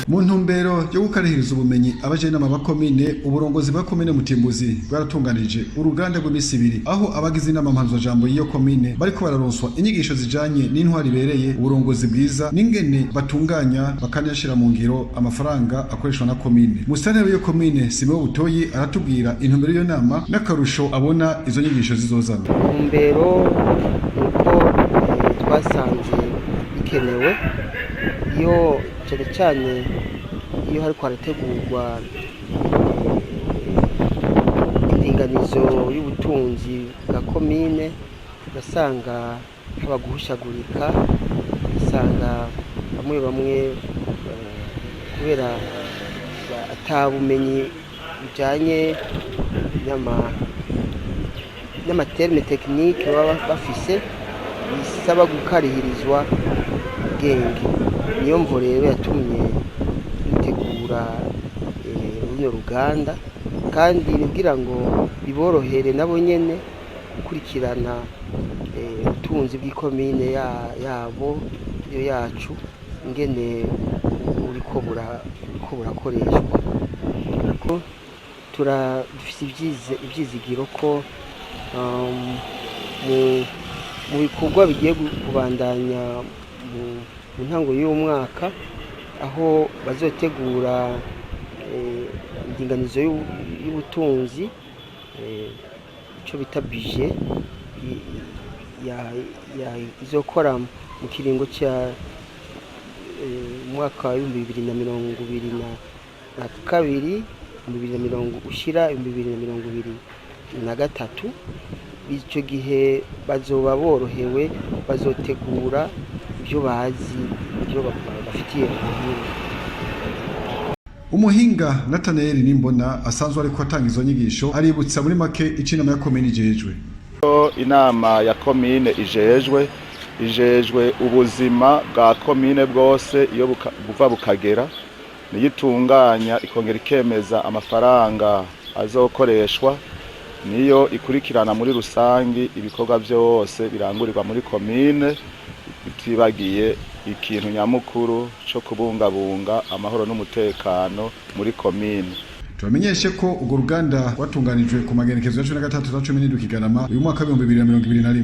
Mu ntumbero yo gukarihiriza ubumenyi abajenama ba komine, uburongozi bwa komine Mutimbuzi bwaratunganije uruganda rw'imisi ibiri aho abagize inama mpanuzwajambo y'iyo komine bariko bararonswa inyigisho zijanye n'intwari ibereye, uburongozi bwiza n'ingene batunganya bakanashira mu ngiro amafaranga akoreshwa na komine. Musitanteri w'iyo komine Simeo Butoyi aratubwira intumbero y'iyo nama n'akarusho abona izo nyigisho zizozana. Intumbero nuko twasanze bikenewe iyo cyane iyo hariko harategurwa indinganizo y'ubutunzi bwa komine, ugasanga haba guhushagurika, ugasanga bamwe kubera atabumenyi bijanye n'amaterme tekinike baba bafise, bisaba gukarihirizwa ubwenge. Niyo mvo rero yatumye dutegura runo ruganda, kandi kugira ngo biborohere nabo nyene gukurikirana ubutunzi bw'ikomine yabo iyo yacu ingene buriko burakoreshwa. Dufise ivyizigiro ko mu bikorwa bigiye kubandanya mu ntango y'umwaka, aho bazotegura indinganizo y'ubutunzi, ico bita budget izokora mu kiringo ca mwaka wa 2022 ushira 2023. Ico gihe bazoba borohewe, bazotegura ibyo bazi, ibyo bafitiye ubuhinga. Umuhinga Nathanael Nimbona asanzwe ariko atanga izo nyigisho aributsa muri make icinama ya komine ijejwe. Inama ya komine ijejwe ubuzima bwa komine bwose iyo buva bukagera, niyitunganya ikongera ikemeza amafaranga azokoreshwa, niyo ikurikirana muri rusangi ibikorwa byose birangurirwa muri komine, bitibagiye ikintu nyamukuru cyo kubungabunga amahoro n'umutekano muri komine. Turamenyeshe ko urwo ruganda rwatunganijwe ku magenekezo ya 13 za 17 Kigarama uyu mwaka wa 2021.